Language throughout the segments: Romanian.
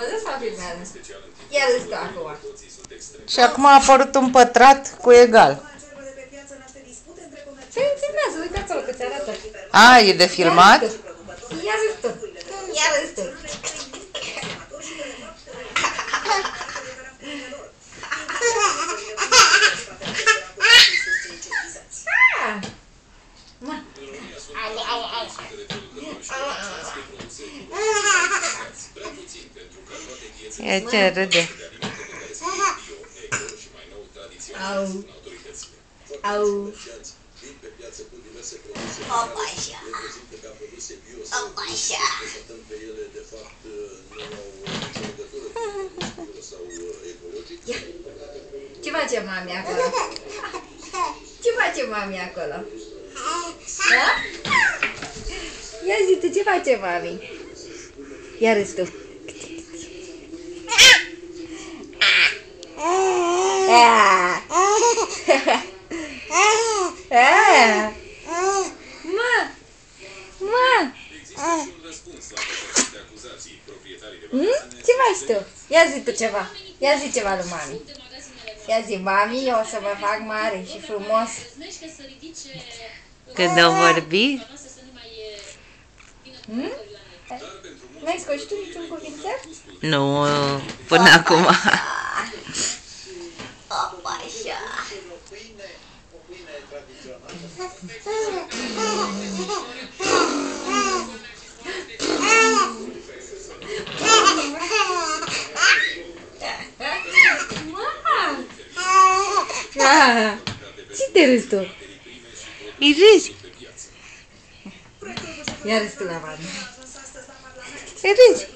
văzut sau filmează? Ia râs tu acum. Și acum a apărut un pătrat cu egal. Păi filmează, uite acolo că ți arată. A, e de filmat? Ia râs tu. Ia râs tu. E ce râde. Au. Au. Hop așa. Hop așa. Ce face mami acolo? Ce face mami acolo? Ha? Ia zi tu, ce face mami? Ia râs tu. Ce faci tu? Ia zi tu ceva. Ia zi ceva lui mami. Ia zi, mami, eu o să mă fac mare și frumos. Când o vorbi? N-ai scos tu niciun cuvințel? Nu, până acum. Opa, așa. Ce te râzi tu? Îi râzi? Ia râzi tu la mami. Îi râzi?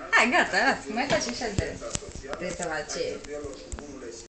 Hai, gata, lasă, mai faci așa de rezervație.